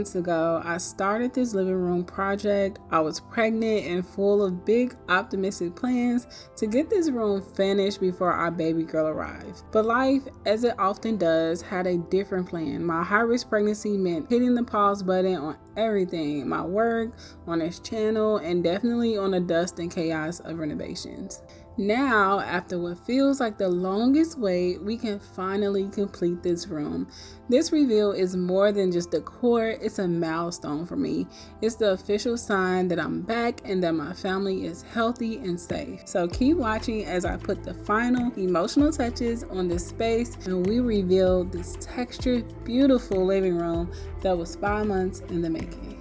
months ago, I started this living room project. I was pregnant and full of big optimistic plans to get this room finished before our baby girl arrived. But life, as it often does, had a different plan. My high-risk pregnancy meant hitting the pause button on everything, my work, on this channel, and definitely on the dust and chaos of renovations. Now, after what feels like the longest wait, we can finally complete this room. This reveal is more than just decor, it's a milestone for me. It's the official sign that I'm back and that my family is healthy and safe. So keep watching as I put the final emotional touches on this space and we reveal this textured, beautiful living room that was 5 months in the making.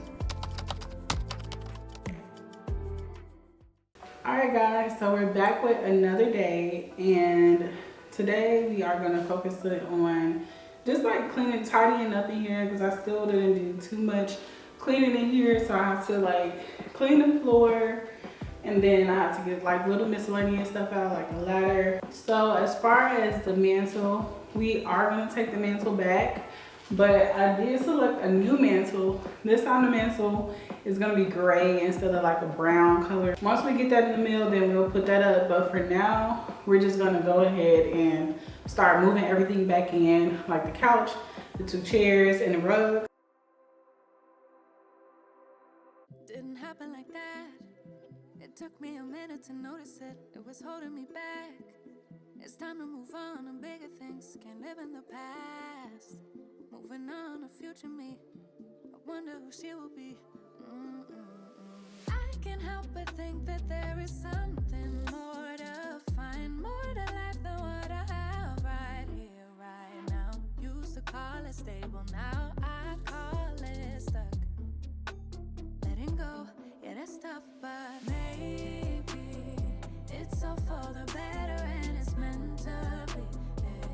Alright guys, so we're back with another day, and today we are going to focus on just like cleaning, tidying up in here, because I still didn't do too much cleaning in here. So I have to like clean the floor, and then I have to get like little miscellaneous stuff out, like a ladder. So as far as the mantle, we are going to take the mantle back, but I did select a new mantle. This time the mantle is going to be gray instead of like a brown color. Once we get that in the mail, then we'll put that up. But for now, we're just going to go ahead and start moving everything back in, like the couch, the 2 chairs, and the rug. Didn't happen like that. It took me a minute to notice it. It was holding me back. It's time to move on to bigger things. Can't live in the past. Moving on to future me. I wonder who she will be. I can't help but think that there is something more to find, more to life than what I have right here, right now. Used to call it stable, now I call it stuck. Letting go, yeah, that's tough, but maybe it's all for the better and it's meant to be.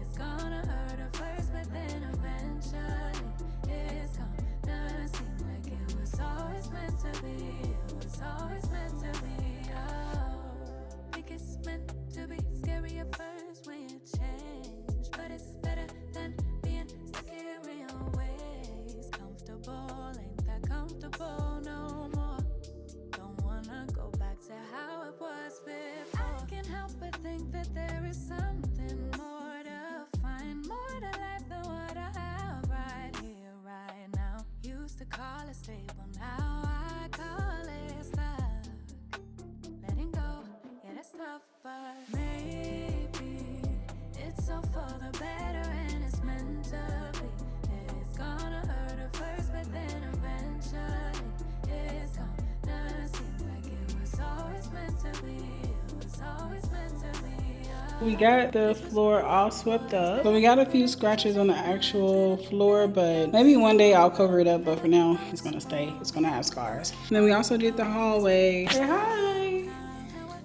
It's gonna hurt at first, but then eventually it's gonna seem like it was always meant to be. It was always meant to be. Oh, think it's meant to be. Scary at first when you change, but it's better than being stuck here in your ways. Comfortable, ain't that comfortable no more. Don't wanna go back to how it was before. I can't help but think that there is something more to find, more to life than what I have right here, right now. Used to call it stable, now I call it stuck. Letting go, yeah, that's tough, but maybe it's all for the better and it's meant to be. It's gonna hurt at first, but then eventually it's gonna seem like it was always meant to be. It was always meant to be. We got the floor all swept up, but we got a few scratches on the actual floor, but maybe one day I'll cover it up, but for now it's gonna stay. It's gonna have scars. And then we also did the hallway. Say hi.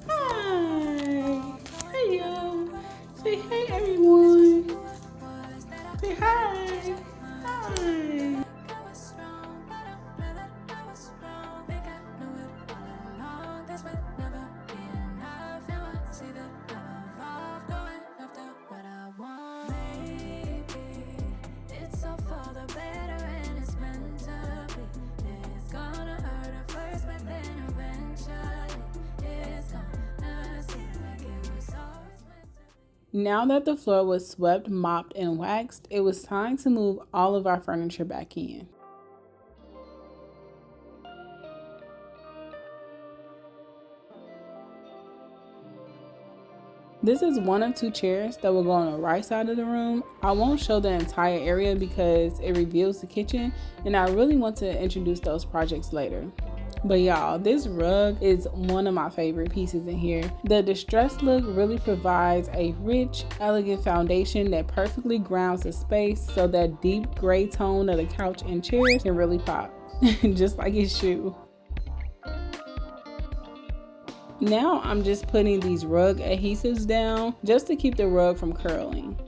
Hi. Hey yo. Say hey everyone. Say hi. Hi. Now that the floor was swept, mopped, and waxed, it was time to move all of our furniture back in. This is one of 2 chairs that will go on the right side of the room. I won't show the entire area because it reveals the kitchen, and I really want to introduce those projects later. But y'all, this rug is one of my favorite pieces in here. The distressed look really provides a rich, elegant foundation that perfectly grounds the space, so that deep gray tone of the couch and chairs can really pop, just like it should. Now I'm just putting these rug adhesives down just to keep the rug from curling.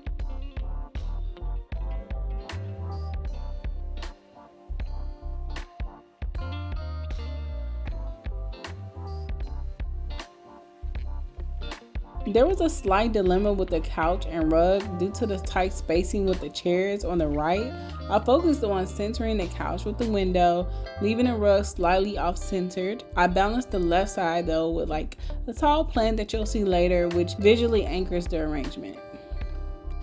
There was a slight dilemma with the couch and rug due to the tight spacing with the chairs on the right. I focused on centering the couch with the window, leaving the rug slightly off centered. I balanced the left side though with like a tall plant that you'll see later, which visually anchors the arrangement.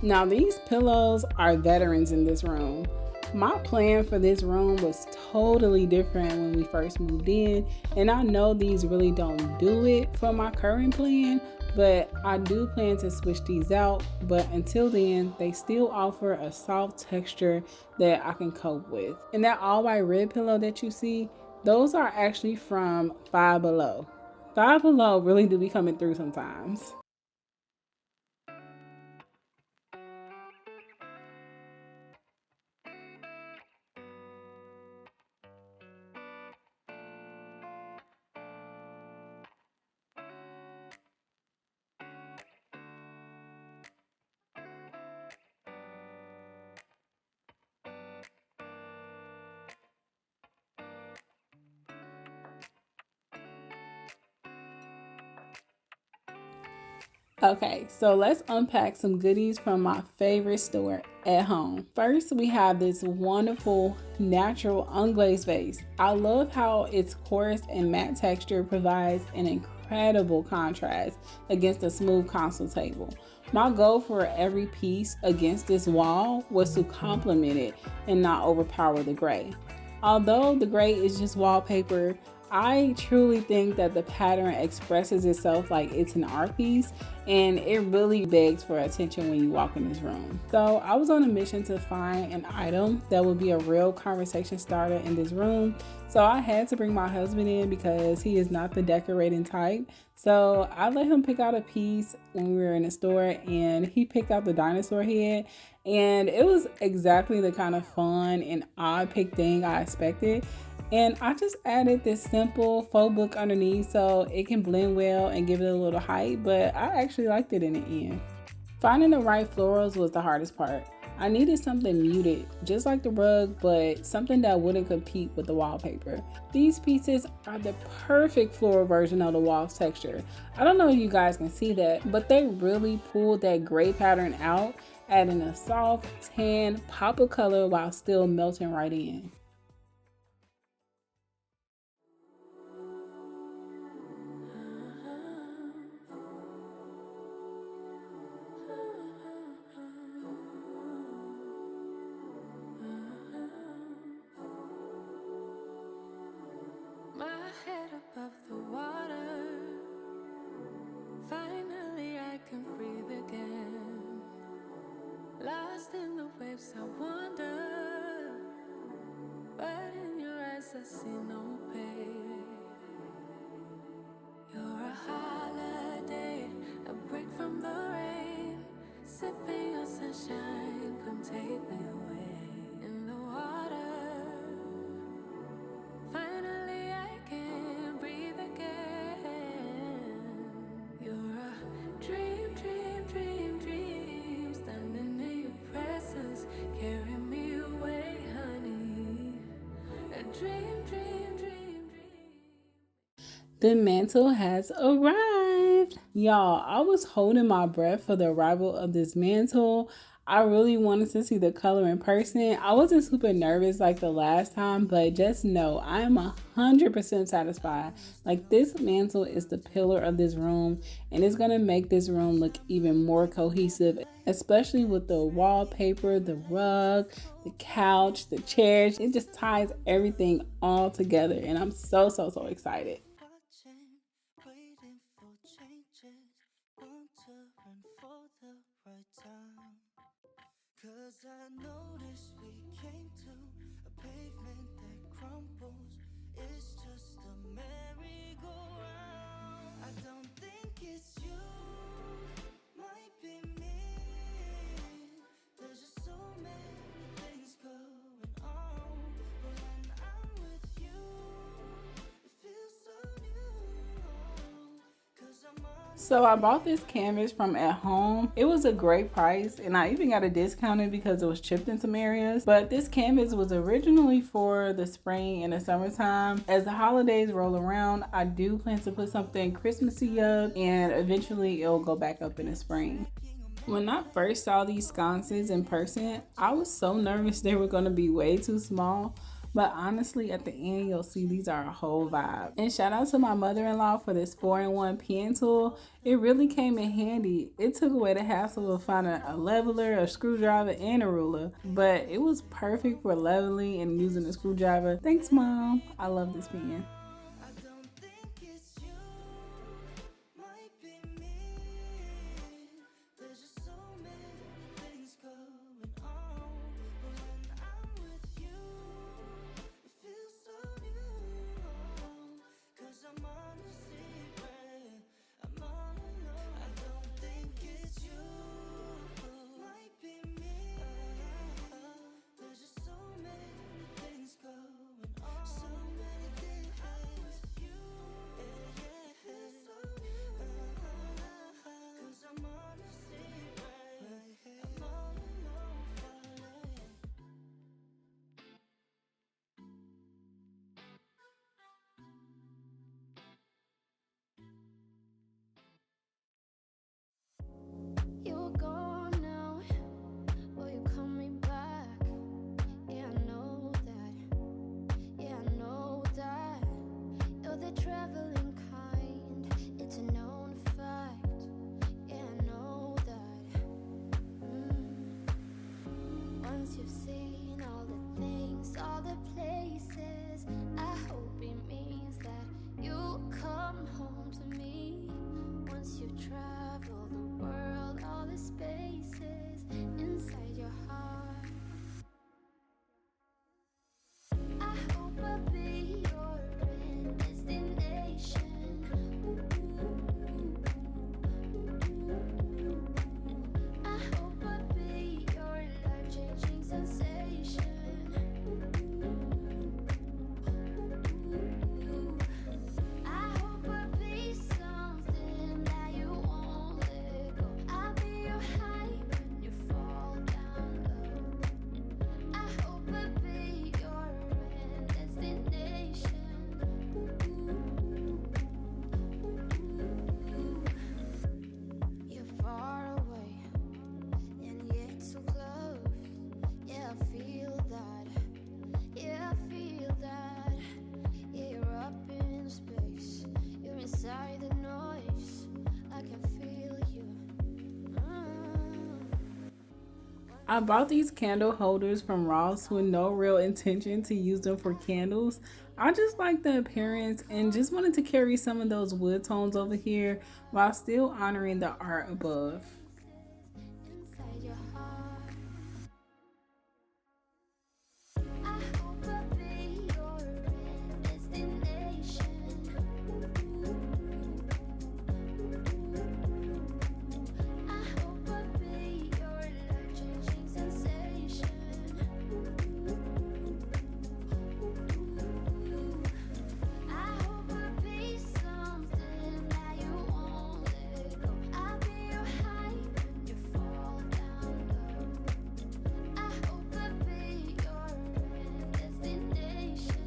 Now, these pillows are veterans in this room. My plan for this room was totally different when we first moved in, and I know these really don't do it for my current plan, but I do plan to switch these out. But until then, they still offer a soft texture that I can cope with. And that all white red pillow that you see, those are actually from Five Below. Five Below really do be coming through sometimes. Okay, so let's unpack some goodies from my favorite store at home. First, we have this wonderful natural unglazed vase. I love how its coarse and matte texture provides an incredible contrast against a smooth console table. My goal for every piece against this wall was to complement it and not overpower the gray. Although the gray is just wallpaper, I truly think that the pattern expresses itself like it's an art piece, and it really begs for attention when you walk in this room. So I was on a mission to find an item that would be a real conversation starter in this room. So I had to bring my husband in because he is not the decorating type. So I let him pick out a piece when we were in the store, and he picked out the dinosaur head. And it was exactly the kind of fun and odd pick thing I expected. And I just added this simple faux book underneath so it can blend well and give it a little height, but I actually liked it in the end. Finding the right florals was the hardest part. I needed something muted, just like the rug, but something that wouldn't compete with the wallpaper. These pieces are the perfect floral version of the wall's texture. I don't know if you guys can see that, but they really pulled that gray pattern out, adding a soft tan pop of color while still melting right in. My head above the water. Finally, I can breathe again. Lost in the waves, I wander. But in your eyes, I see no pain. You're a holiday, a break from the rain. Sipping your sunshine, come take me away. In the water, finally I can breathe again. You're a dream, dream, dream, dream. Standing in your presence, carry me away, honey. A dream, dream, dream, dream. The mantle has arrived. Y'all, I was holding my breath for the arrival of this mantle. I really wanted to see the color in person. I wasn't super nervous like the last time, but just know I am 100% satisfied. Like, this mantle is the pillar of this room, and it's gonna make this room look even more cohesive, especially with the wallpaper, the rug, the couch, the chairs. It just ties everything all together, and I'm so excited. Watching, waiting for changes, wondering for the right time. 'Cause I noticed we came to a pavement that crumbles. It's just a merry-go-round. I don't think it's you, might be me. There's just so many things going on. But when I'm with you, it feels so new. 'Cause I'm on So I bought this canvas from at home. It was a great price and I even got a discounted because it was chipped in some areas. But this canvas was originally for the spring and the summertime. As the holidays roll around, I do plan to put something Christmassy up and eventually it'll go back up in the spring. When I first saw these sconces in person, I was so nervous they were going to be way too small. But honestly, at the end, you'll see these are a whole vibe. And shout out to my mother-in-law for this 4-in-1 pen tool. It really came in handy. It took away the hassle of finding a leveler, a screwdriver, and a ruler. But it was perfect for leveling and using a screwdriver. Thanks, Mom. I love this pen. I don't think it's you, might be me. There's just so many things going on. But when I'm with you, it feels so new. 'Cause I'm on a secret, I'm all alone. I don't think it's you, might be me. There's just so many things going on. So many things with you. Yeah, it feels so new. 'Cause I'm on a secret, I'm all alone falling. You're gone now, will you call me back? Yeah, I know that. Yeah, I know that. You're the traveling kind, it's a known fact. Yeah, I know that. Once you've seen all the things, all the places, I hope it means that you'll come home to me. Once you've traveled the world, all the spaces inside your heart, I hope I'll be your end destination. I hope I'll be your life-changing sensation. I hope I'll be something that you won't let go. I'll be your high when you fall down low. I hope I'll be your end destination. You're far away and yet so close. Yeah, I feel that. Yeah, I feel that. Yeah, you're up in space. You're inside the noise. I can feel you. I bought these candle holders from Ross with no real intention to use them for candles. I just like the appearance and just wanted to carry some of those wood tones over here while still honoring the art above. Inside your heart, I hope I'll be your end destination. I hope I'll be your life-changing sensation. I hope I'll be something that you won't let go. I'll be your high when you fall down low. I hope I'll be your end destination.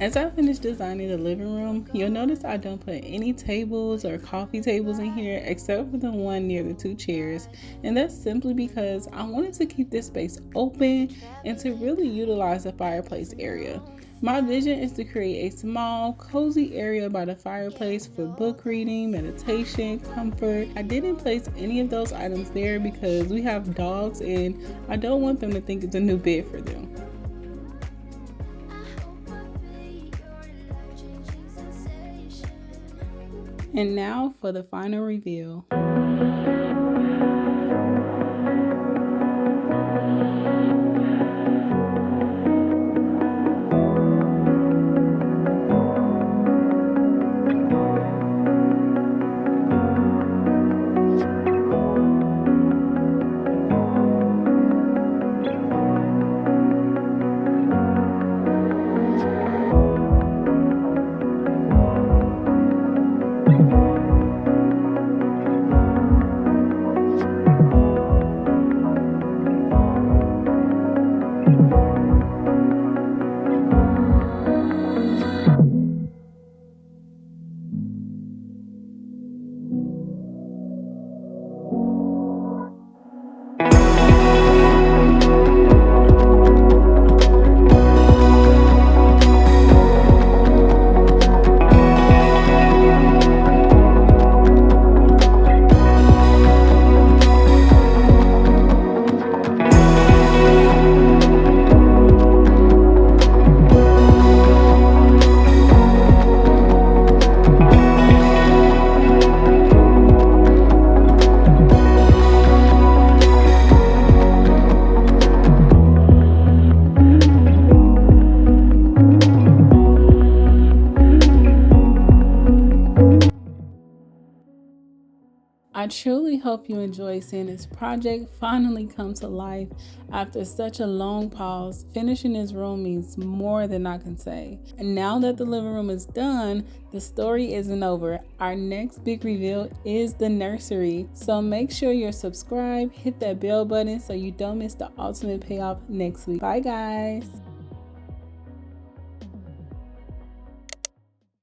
As I finish designing the living room, you'll notice I don't put any tables or coffee tables in here except for the one near the 2 chairs. And that's simply because I wanted to keep this space open and to really utilize the fireplace area. My vision is to create a small, cozy area by the fireplace for book reading, meditation, comfort. I didn't place any of those items there because we have dogs and I don't want them to think it's a new bed for them. I hope I'll be your life-changing sensation. And now for the final reveal. I truly hope you enjoy seeing this project finally come to life after such a long pause. Finishing this room means more than I can say. And now that the living room is done, the story isn't over. Our next big reveal is the nursery. So make sure you're subscribed, hit that bell button so you don't miss the ultimate payoff next week. Bye guys.